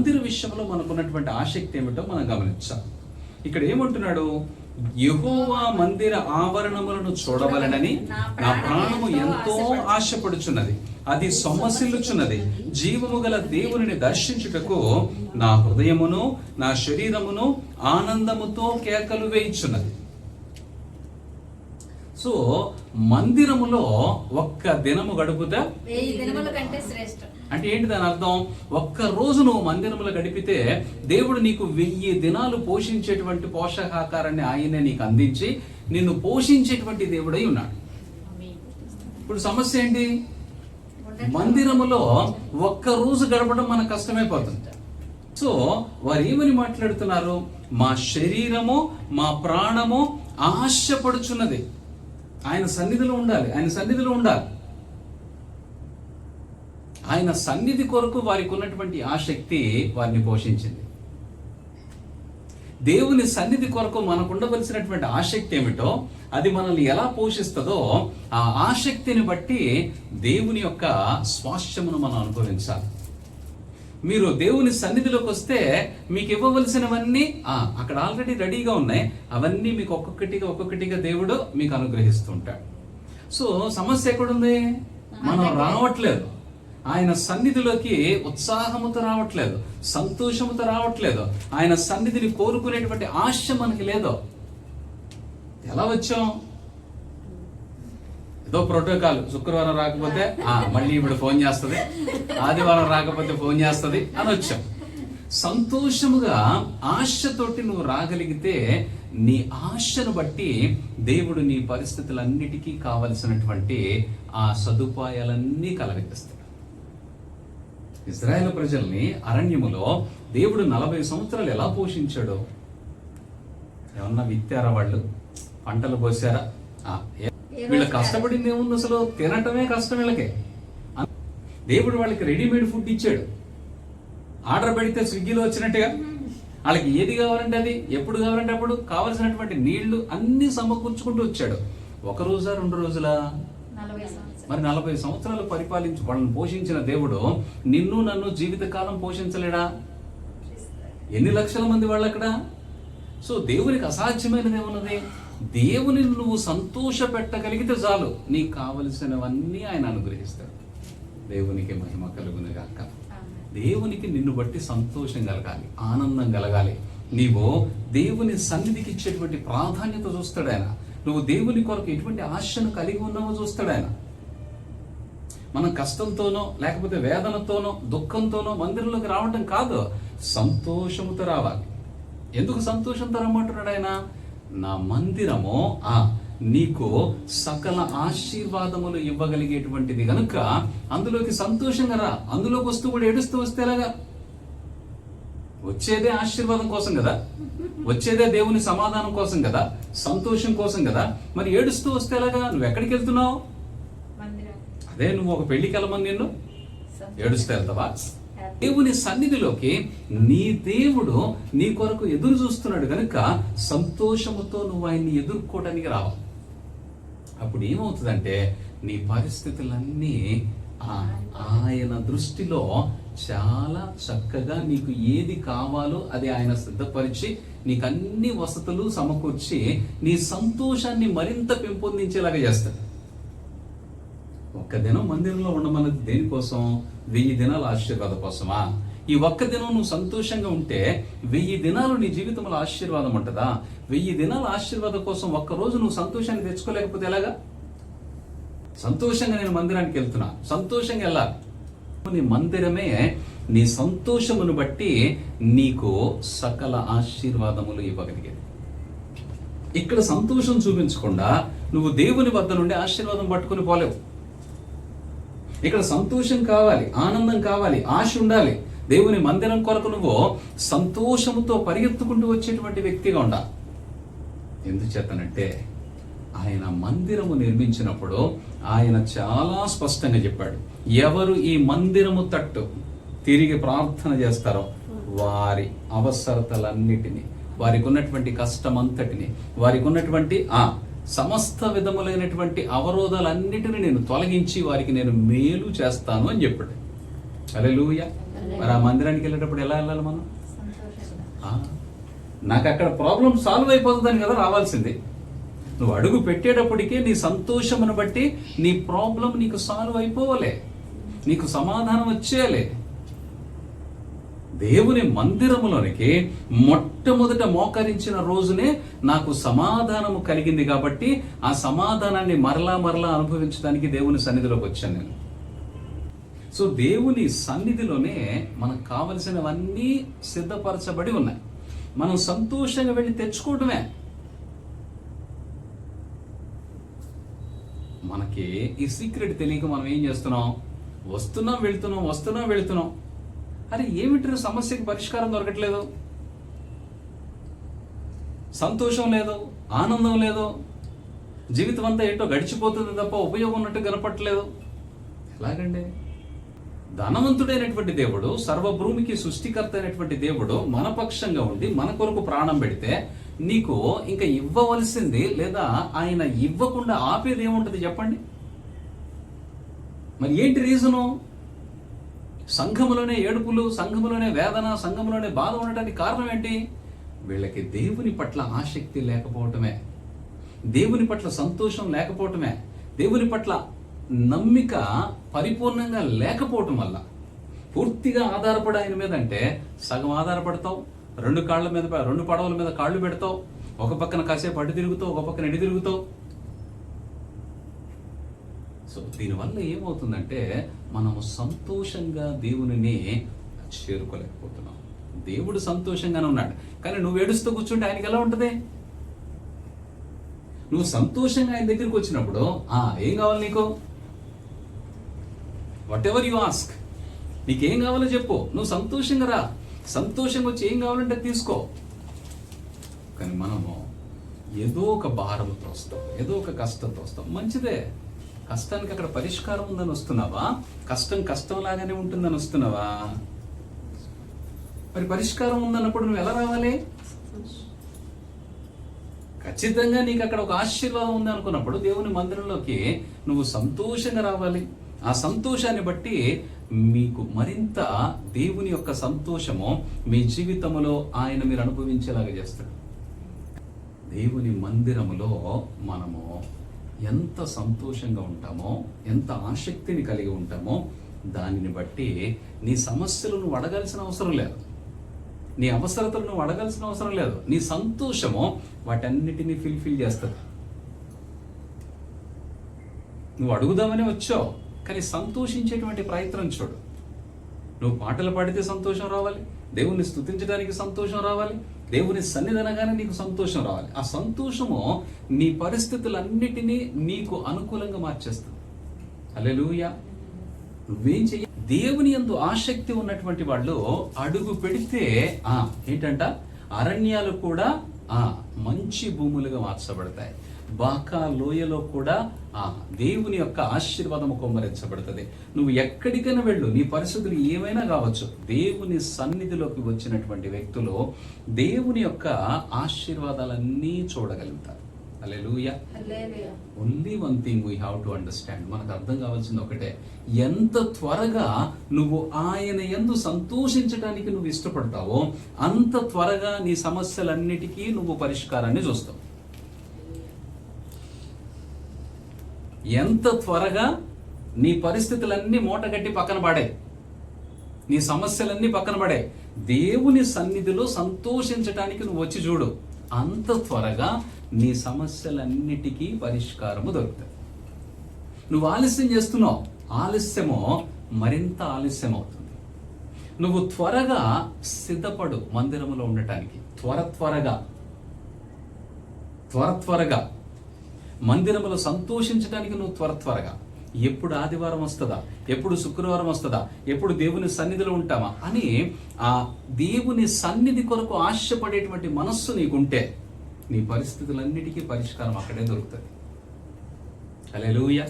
మందిర విషయంలో మనకున్నటువంటి ఆసక్తి ఏమిటో మనం గమనించాలి. ఇక్కడ ఏమంటున్నాడు? యెహోవా మందిర ఆవరణములను చూడవలెనని నా ప్రాణము ఎంతో ఆశపడుచున్నది, అది సొమ్మసిల్లుచున్నది. జీవము గల దేవునిని దర్శించుటకు నా హృదయమును నా శరీరమును ఆనందముతో కేకలు వేయుచున్నది. సో మందిరములో ఒక్క దినము గడుపుతా 1000 దినముల కంటే శ్రేష్టం. అంటే ఏంటి దాని అర్థం? ఒక్క రోజు నువ్వు మందిరంలో గడిపితే దేవుడు నీకు 1000 దినాలు పోషించేటువంటి పోషకాహారాన్ని ఆయనే నీకు అందించి నిన్ను పోషించేటువంటి దేవుడై ఉన్నాడు. ఇప్పుడు సమస్య ఏంటి? మందిరములో ఒక్క రోజు గడపడం మనకు కష్టమైపోతుంది. సో వారు ఏమని మాట్లాడుతున్నారు? మా శరీరము మా ప్రాణము ఆశపడుచున్నది. ఆయన సన్నిధిలో ఉండాలి, ఆయన సన్నిధిలో ఉండాలి. ఆయన సన్నిధి కొరకు వారికి ఉన్నటువంటి ఆసక్తి వారిని పోషించింది. దేవుని సన్నిధి కొరకు మనకు ఉండవలసినటువంటి ఆసక్తి ఏమిటో, అది మనల్ని ఎలా పోషిస్తుందో ఆ ఆసక్తిని బట్టి దేవుని యొక్క స్వాస్థ్యమును మనం అనుభవించాలి. మీరు దేవుని సన్నిధిలోకి వస్తే మీకు ఇవ్వవలసినవన్నీ అక్కడ ఆల్రెడీ రెడీగా ఉన్నాయి. అవన్నీ మీకు ఒక్కొక్కటిగా దేవుడు మీకు అనుగ్రహిస్తూ ఉంటాడు. సో సమస్య ఎక్కడుంది? మనం రావట్లేదు. ఆయన సన్నిధిలోకి ఉత్సాహముతో రావట్లేదు, సంతోషముతో రావట్లేదు. ఆయన సన్నిధిని కోరుకునేటువంటి ఆశ మనకి లేదు. ఎలా వచ్చాం? ఏదో ప్రోటోకాల్, శుక్రవారం రాకపోతే మళ్ళీ ఇప్పుడు ఫోన్ చేస్తుంది, ఆదివారం రాకపోతే ఫోన్ చేస్తుంది అని వచ్చాం. సంతోషముగా ఆశతోటి నువ్వు రాగలిగితే నీ ఆశను బట్టి దేవుడు నీ పరిస్థితులన్నిటికీ కావలసినటువంటి ఆ సదుపాయాలన్నీ కలగజేస్తాడు. ఇశ్రాయేలు ప్రజల్ని అరణ్యములో దేవుడు 40 సంవత్సరాలు ఎలా పోషించాడో. ఏమన్నా విత్తారా? వాళ్ళు పంటలు పోసారా? వీళ్ళ కష్టపడింది ఏముంది? అసలు తినటమే కష్టం వీళ్ళకే. దేవుడు వాళ్ళకి రెడీమేడ్ ఫుడ్ ఇచ్చాడు. ఆర్డర్ పెడితే స్విగ్గీలో వచ్చినట్టుగా వాళ్ళకి ఏది కావాలంటే అది, ఎప్పుడు కావాలంటే అప్పుడు, కావలసినటువంటి నీళ్లు అన్ని సమకూర్చుకుంటూ వచ్చాడు. ఒక రోజా 2 రోజులా? మరి 40 సంవత్సరాలు పరిపాలించి వాళ్ళని పోషించిన దేవుడు నిన్ను నన్ను జీవితకాలం పోషించలేడా? ఎన్ని లక్షల మంది వాళ్ళు అక్కడ. సో దేవునికి అసాధ్యమైనది ఏమున్నది? దేవుని నువ్వు సంతోష పెట్టగలిగితే చాలు, నీకు కావలసినవన్నీ ఆయన అనుగ్రహిస్తాడు. దేవునికి మహిమ కలుగును గాక. దేవునికి నిన్ను బట్టి సంతోషం కలగాలి, ఆనందం కలగాలి. నీవు దేవుని సన్నిధికి ఇచ్చేటువంటి ప్రాధాన్యత చూస్తాడు ఆయన. నువ్వు దేవుని కొరకు ఎటువంటి ఆశను కలిగి ఉన్నావో చూస్తాడు ఆయన. మనం కష్టంతోనో లేకపోతే వేదనతోనో దుఃఖంతోనో మందిరంలోకి రావడం కాదు, సంతోషముతో రావాలి. ఎందుకు సంతోషంతో రమ్మంటున్నాడు ఆయన? నా మందిరము నీకు సకల ఆశీర్వాదములు ఇవ్వగలిగేటువంటిది కనుక అందులోకి సంతోషంగా రా. అందులోకి వస్తూ కూడా ఏడుస్తూ వస్తే ఎలాగా? వచ్చేదే ఆశీర్వాదం కోసం కదా, వచ్చేదే దేవుని సమాధానం కోసం కదా, సంతోషం కోసం కదా. మరి ఏడుస్తూ వస్తే ఎలాగా? నువ్వు ఎక్కడికి వెళ్తున్నావు? అదే నువ్వు ఒక పెళ్లికి వెళ్ళమని నిన్ను ఏడుస్తూ వెళ్తావా? దేవుని సన్నిధిలోకి నీ దేవుడు నీ కొరకు ఎదురు చూస్తున్నాడు కనుక సంతోషముతో నువ్వు ఆయన్ని ఎదుర్కోవడానికి రావాలి. అప్పుడు ఏమవుతుందంటే నీ పరిస్థితులన్నీ ఆయన దృష్టిలో చాలా చక్కగా నీకు ఏది కావాలో అది ఆయన సిద్ధపరిచి నీకు అన్ని వసతులు సమకూర్చి నీ సంతోషాన్ని మరింత పెంపొందించేలాగా చేస్తాడు. ఒక్క దినం మందిరంలో ఉండమన్నది దేనికోసం? 1000 దినాల ఆశీర్వాదం కోసమా? ఈ ఒక్క దినం నువ్వు సంతోషంగా ఉంటే 1000 దినాలు నీ జీవితంలో ఆశీర్వాదం ఉంటుందా? 1000 దినాల ఆశీర్వాదం కోసం ఒక్క రోజు నువ్వు సంతోషాన్ని తెచ్చుకోలేకపోతే ఎలాగా? సంతోషంగా నేను మందిరానికి వెళ్తున్నా, సంతోషంగా వెళ్ళాలి. నీ మందిరమే నీ సంతోషమును బట్టి నీకు సకల ఆశీర్వాదములు ఇవ్వగలిగేది. ఇక్కడ సంతోషం చూపించకుండా నువ్వు దేవుని వద్ద నుండి ఆశీర్వాదం పట్టుకుని పోలేవు. ఇక్కడ సంతోషం కావాలి, ఆనందం కావాలి, ఆశ ఉండాలి. దేవుని మందిరం కొరకు నువ్వు సంతోషముతో పరిగెత్తుకుంటూ వచ్చేటువంటి వ్యక్తిగా ఉండాలి. ఎందుచేతనంటే ఆయన మందిరము నిర్మించినప్పుడు ఆయన చాలా స్పష్టంగా చెప్పాడు, ఎవరు ఈ మందిరము తట్టు తిరిగి ప్రార్థన చేస్తారో వారి అవసరతలన్నిటినీ, వారికి ఉన్నటువంటి కష్టమంతటిని, వారికి ఉన్నటువంటి సమస్త విధములైనటువంటి అవరోధాలన్నిటిని నేను తొలగించి వారికి నేను మేలు చేస్తాను అని చెప్పాడు. హల్లెలూయా. మరి ఆ మందిరానికి వెళ్ళేటప్పుడు ఎలా వెళ్ళాలి మనం? సంతోషంగా. నాకు అక్కడ ప్రాబ్లం సాల్వ్ అయిపోతుందని కదా రావాల్సింది. నువ్వు అడుగు పెట్టేటప్పటికే నీ సంతోషమును బట్టి నీ ప్రాబ్లం నీకు సాల్వ్ అయిపోవలే, నీకు సమాధానం వచ్చేయాలి. దేవుని మందిరములోనికి మొట్టమొదట మోకరించిన రోజునే నాకు సమాధానము కలిగింది కాబట్టి ఆ సమాధానాన్ని మరలా మరలా అనుభవించడానికి దేవుని సన్నిధిలోకి వచ్చాను నేను. సో దేవుని సన్నిధిలోనే మనకు కావలసినవన్నీ సిద్ధపరచబడి ఉన్నాయి. మనం సంతోషంగా వెళ్ళి తెచ్చుకోవడమే. మనకి ఈ సీక్రెట్ తెలియక మనం ఏం చేస్తున్నాం? వస్తున్నాం వెళ్తున్నాం. అరే ఏమిటి సమస్యకి పరిష్కారం దొరకట్లేదు, సంతోషం లేదు, ఆనందం లేదు, జీవితం అంతా ఏంటో గడిచిపోతుంది తప్ప ఉపయోగం ఉన్నట్టు కనపట్లేదు. ఎలాగండి? ధనవంతుడైనటువంటి దేవుడు, సర్వభూమికి సృష్టికర్త అయినటువంటి దేవుడు మన పక్షంగా ఉండి మన కొరకు ప్రాణం పెడితే నీకు ఇంకా ఇవ్వవలసింది లేదా ఆయన ఇవ్వకుండా ఆపేది ఏముంటుంది చెప్పండి? మరి ఏంటి రీజను? సంఘములోనే ఏడుపులు, సంఘములోనే వేదన, సంఘములోనే బాధ ఉండటానికి కారణం ఏంటి? వీళ్ళకి దేవుని పట్ల ఆసక్తి లేకపోవటమే, దేవుని పట్ల సంతోషం లేకపోవటమే, దేవుని పట్ల నమ్మిక పరిపూర్ణంగా లేకపోవటం వల్ల. పూర్తిగా ఆధారపడి ఆయన మీద అంటే సగం ఆధారపడతావు, రెండు పడవల మీద కాళ్ళు పెడతావు, ఒక పక్కన కాసేపు అటు తిరుగుతావు, ఒక పక్కన ఎటు తిరుగుతావు. సో దీనివల్ల ఏమవుతుందంటే మనము సంతోషంగా దేవునిని చేరుకోలేకపోతున్నాం. దేవుడు సంతోషంగానే ఉన్నాడు, కానీ నువ్వు ఏడుస్తూ కూర్చుంటే ఆయనకి ఎలా ఉంటుంది? నువ్వు సంతోషంగా ఆయన దగ్గరికి వచ్చినప్పుడు ఏం కావాలి నీకు? వాట్ ఎవర్ యు ఆస్క్, నీకేం కావాలో చెప్పు, నువ్వు సంతోషంగా రా, సంతోషంగా వచ్చి ఏం కావాలంటే తీసుకో. కానీ మనము ఏదో ఒక భారంతో వస్తాం, ఏదో ఒక కష్టంతో వస్తాం. మంచిదే, కష్టానికి అక్కడ పరిష్కారం ఉందని వస్తున్నావా? కష్టం లాగానే ఉంటుందని వస్తున్నావా? మరి పరిష్కారం ఉందన్నప్పుడు నువ్వు ఎలా రావాలి? ఖచ్చితంగా నీకు అక్కడ ఒక ఆశీర్వాదం ఉంది అనుకున్నప్పుడు దేవుని మందిరంలోకి నువ్వు సంతోషంగా రావాలి. ఆ సంతోషాన్ని బట్టి మీకు మరింత దేవుని యొక్క సంతోషము మీ జీవితంలో ఆయన మీరు అనుభవించేలాగా చేస్తాడు. దేవుని మందిరములో మనము ఎంత సంతోషంగా ఉంటామో, ఎంత ఆసక్తిని కలిగి ఉంటామో దానిని బట్టి నీ సమస్యలు నువ్వు అడగాల్సిన అవసరం లేదు, నీ అవసరతలు నువ్వు అడగాల్సిన అవసరం లేదు. నీ సంతోషము వాటన్నిటినీ ఫిల్ చేస్తుంది. నువ్వు అడుగుదామని వచ్చావు, కానీ సంతోషించేటువంటి ప్రయత్నం చూడు. నువ్వు పాటలు పాడితే సంతోషం రావాలి, దేవుణ్ణి స్తుతించడానికి సంతోషం రావాలి, దేవుని సన్నిధనగానే నీకు సంతోషం రావాలి. ఆ సంతోషము నీ పరిస్థితులన్నిటినీ నీకు అనుకూలంగా మార్చేస్తుంది. హల్లెలూయా. నువ్వేం చెయ్యి? దేవుని యందు ఆసక్తి ఉన్నటువంటి వాళ్ళు అడుగు పెడితే ఏంటంట, అరణ్యాలు కూడా మంచి భూములుగా మార్చబడతాయి. బాకా లోయలో కూడా దేవుని యొక్క ఆశీర్వాదము కొమ్మరించబడుతుంది. నువ్వు ఎక్కడికైనా వెళ్ళు, నీ పరిస్థితులు ఏమైనా కావచ్చు, దేవుని సన్నిధిలోకి వచ్చినటువంటి వ్యక్తులు దేవుని యొక్క ఆశీర్వాదాలన్నీ చూడగలుగుతారు. Hallelujah. Only one thing we have to understand. మనకు అర్థం కావాల్సింది ఒకటే, ఎంత త్వరగా నువ్వు ఆయన యందు సంతోషించడానికి నువ్వు ఇష్టపడతావో అంత త్వరగా నీ సమస్యలన్నిటికీ నువ్వు పరిష్కారాన్ని చూస్తావు. ఎంత త్వరగా నీ పరిస్థితులన్నీ మూటగట్టి పక్కన పడే, నీ సమస్యలన్నీ పక్కన పడే, దేవుని సన్నిధిలో సంతోషించడానికి నువ్వు వచ్చి చూడు, అంత త్వరగా నీ సమస్యలన్నిటికీ పరిష్కారము దొరుకుతుంది. నువ్వు ఆలస్యం చేస్తున్నావు, ఆలస్యమో మరింత ఆలస్యం అవుతుంది. నువ్వు త్వరగా సిద్ధపడు మందిరములో ఉండటానికి. త్వరగా మందిరములో సంతోషించడానికి నువ్వు త్వరగా. ఎప్పుడు ఆదివారం వస్తుందా, ఎప్పుడు శుక్రవారం వస్తుందా, ఎప్పుడు దేవుని సన్నిధిలో ఉంటామా అని ఆ దేవుని సన్నిధి కొరకు ఆశపడేటువంటి మనస్సు నీకుంటే నీ పరిస్థితులన్నిటికీ పరిష్కారం అక్కడే దొరుకుతుంది. హల్లెలూయా.